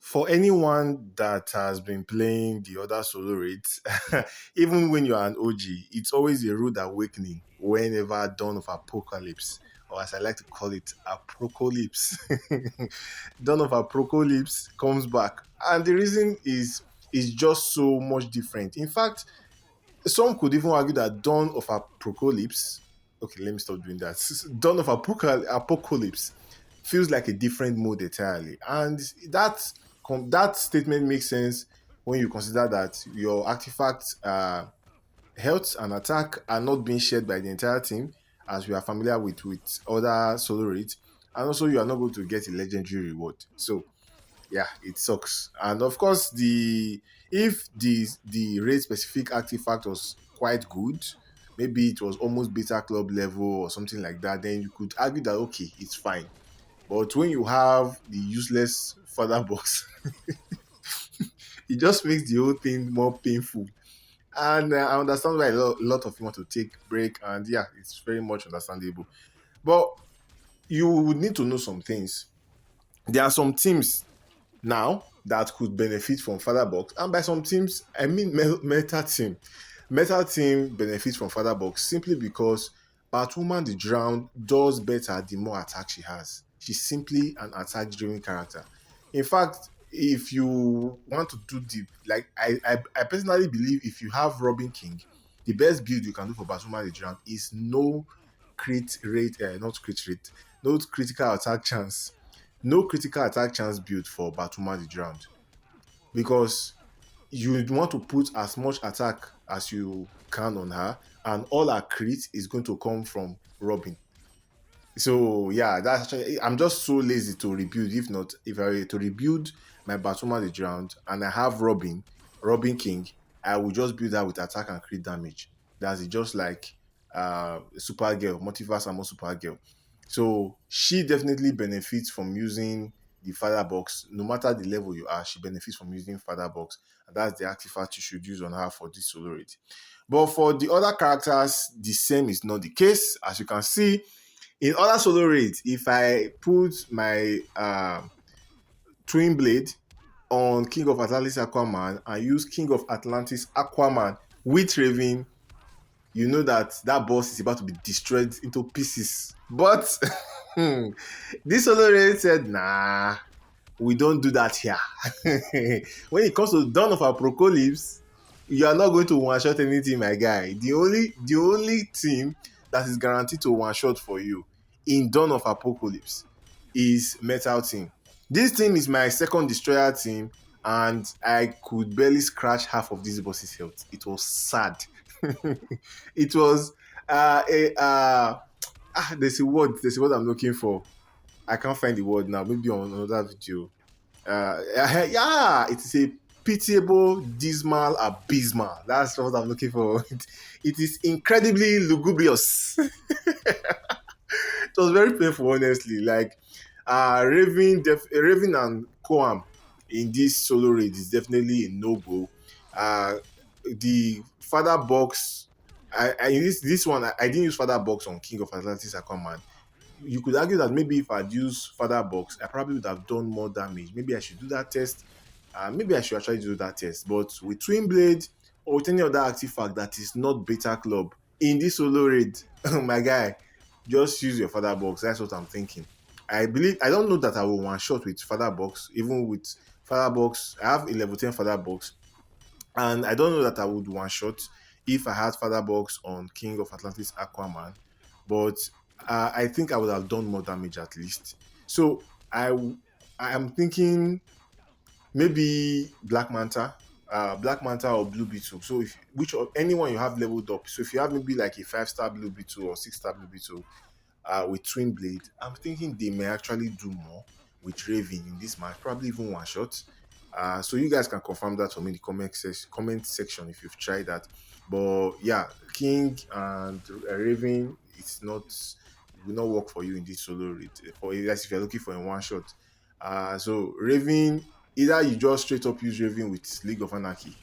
For anyone that has been playing the other solo rates, even when you're an OG, it's always a rude awakening whenever Dawn of Apocalypse, or as I like to call it, Apokolips, Dawn of Apokolips comes back. And the reason is just so much different. In fact, some could even argue that Dawn of Apocalypse, okay, let me stop doing that. Dawn of Apocalypse feels like a different mode entirely. And that statement makes sense when you consider that your artifact health and attack are not being shared by the entire team, as we are familiar with other solo rates. And also, you are not going to get a legendary reward. So yeah, it sucks. And of course, the if the raid specific artifact was quite good, maybe it was almost beta club level or something like that, then you could argue that okay, it's fine. But when you have the useless further box, it just makes the whole thing more painful. And I understand why a lot of you want to take break, and yeah, it's very much understandable. But you would need to know some things. There are some teams now that could benefit from further box. And by some teams, I mean Meta team. Meta team benefits from further box simply because Batwoman the Drowned does better the more attack she has. She's simply an attack driven character. In fact, if you want to do deep, like I personally believe if you have Robin King, the best build you can do for Batwoman the Drowned is no crit rate, not crit rate, no critical attack chance, no critical attack chance build for Batuma the Drowned, because you want to put as much attack as you can on her, and all her crit is going to come from Robin. So yeah, that's actually, I'm just so lazy to rebuild. If not, if I were to rebuild my Batuma the Drowned and I have Robin King, I will just build that with attack and crit damage. That's it, just like Supergirl, Multiverse Armor Supergirl. So she definitely benefits from using the Father Box. No matter the level you are, she benefits from using Father Box. And that's the artifact you should use on her for this solo rate. But for the other characters, the same is not the case. As you can see, in other solo raids, if I put my Twin Blade on King of Atlantis Aquaman and use King of Atlantis Aquaman with Raven, you know that that boss is about to be destroyed into pieces. But this solo raid said, nah, we don't do that here. When it comes to Dawn of Apokolips, you are not going to one shot anything, my guy. The only team that is guaranteed to one shot for you in Dawn of Apokolips is Metal Team. This team is my second destroyer team, and I could barely scratch half of this boss's health. It was sad. It was there's a word I'm looking for. I can't find the word now. Maybe on another video. Yeah, it is a pitiable, dismal, abysmal. That's what I'm looking for. It is incredibly lugubrious. It was very painful, honestly. Like, Raven and Koam in this solo raid is definitely a no-go. The father box, this one, I didn't use father box on King of Atlantis Aquaman. You could argue that maybe if I'd used Father Box, I probably would have done more damage. Maybe I should do that test. Maybe I should actually do that test. But with Twin Blade or with any other artifact that is not Beta Club in this solo raid, my guy, just use your Father Box. That's what I'm thinking. I don't know that I will one shot with Father Box, even with Father Box. I have a level 10 Father Box, and I don't know that I would one shot if I had Father Box on King of Atlantis Aquaman. But I think I would have done more damage at least. So I am thinking maybe Black Manta or Blue Beetle. So if anyone you have leveled up. So if you have maybe like a 5-star Blue Beetle or 6-star Blue Beetle with Twin Blade, I'm thinking they may actually do more with Raven in this match, probably even one shot. So you guys can confirm that for me in the comment section if you've tried that. But yeah, King and Raven, it will not work for you in this solo raid. For guys, if you're looking for a one shot. So Raven, either you just straight up use Raven with League of Anarchy.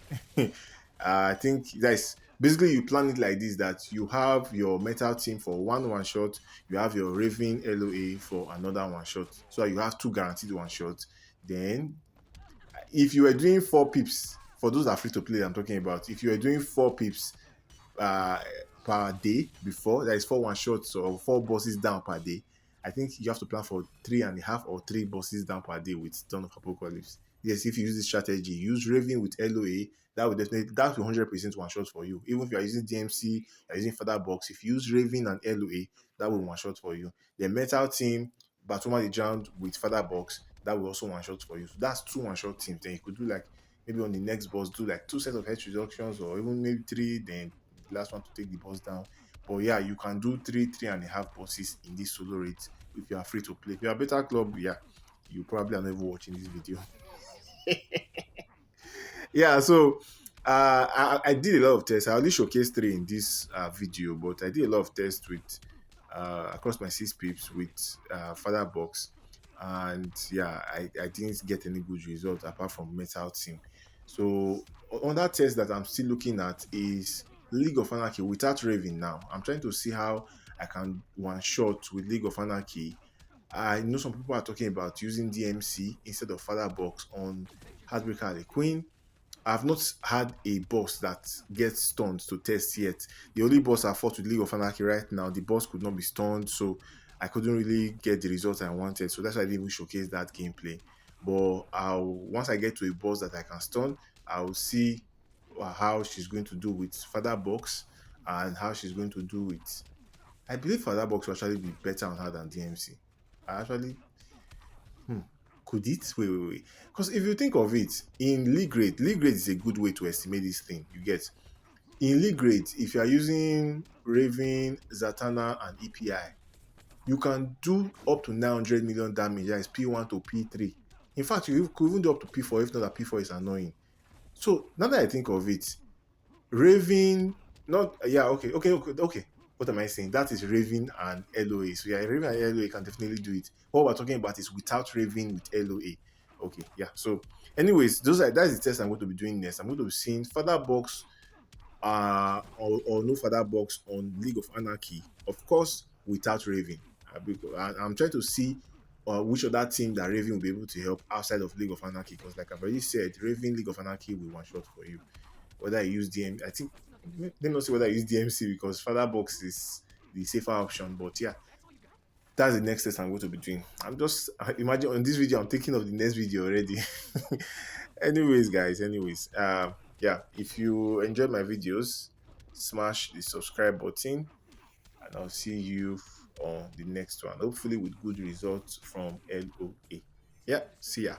I think guys, basically you plan it like this: that you have your metal team for one shot, you have your Raven LOA for another one shot. So you have two guaranteed one shots. Then if you were doing 4 pips, for those that are free to play, I'm talking about, if you were doing 4 pips uh, per day before, that is 4 1 shots or 4 bosses down per day, I think you have to plan for 3.5 or 3 bosses down per day with Dawn of Apocalypse. Yes, if you use this strategy, use Raven with LOA, that will definitely, that will 100% one shot for you. Even if you are using DMC, you're using Feather Box, if you use Raven and LOA, that will one shot for you. The Metal Team, Batuma the Drowned with Feather Box, that will also one shot for you. So that's 2 1 shot teams. Then you could do like maybe on the next boss, do like 2 sets of health reductions or even maybe 3, then the last one to take the boss down. But yeah, you can do 3.5 bosses in this solo rate if you are free to play. If you're a beta club, yeah, you probably are never watching this video. Yeah, so I did a lot of tests. I only showcased 3 in this video, but I did a lot of tests with across my 6 pips with Father Box, and yeah, I didn't get any good results apart from Metal Team. So on that test that I'm still looking at is League of Anarchy without Raven. Now I'm trying to see how I can one shot with League of Anarchy. I know some people are talking about using DMC instead of Father Box on Heartbreaker Harley Quinn. I've not had a boss that gets stunned to test yet. The only boss I fought with League of Anarchy right now, the boss could not be stunned, so I couldn't really get the results I wanted. So that's why I didn't even showcase that gameplay. But once I get to a boss that I can stun, I'll see how she's going to do with Father Box and how she's going to do with. I believe Father Box will actually be better on her than DMC. I actually Hmm. Could it? Wait. Because if you think of it, in league grade is a good way to estimate this thing. You get in league grade, if you are using Raven, Zatanna, and EPI, you can do up to 900 million damage. That is P1 to P3. In fact, you could even do up to P4 if not that P4 is annoying. So now that I think of it, Raven, not yeah, okay. What am I saying? That is Raven and LOA. So yeah, Raven and LOA can definitely do it. What we're talking about is without Raven with LOA. Okay, yeah. So, anyways, that's the test I'm going to be doing next. I'm going to be seeing Father Box or no Father Box on League of Anarchy. Of course, without Raven. I'm trying to see which other team that Raven will be able to help outside of League of Anarchy. Because like I've already said, Raven League of Anarchy will one shot for you. Whether I use DM, I think let me not say whether I use DMC because Father Box is the safer option. But yeah, that's the next test I'm going to be doing. I'm just imagine on this video, I'm thinking of the next video already. Anyways, guys, yeah, if you enjoy my videos, smash the subscribe button, and I'll see you on the next one. Hopefully, with good results from LOA. Yeah, see ya.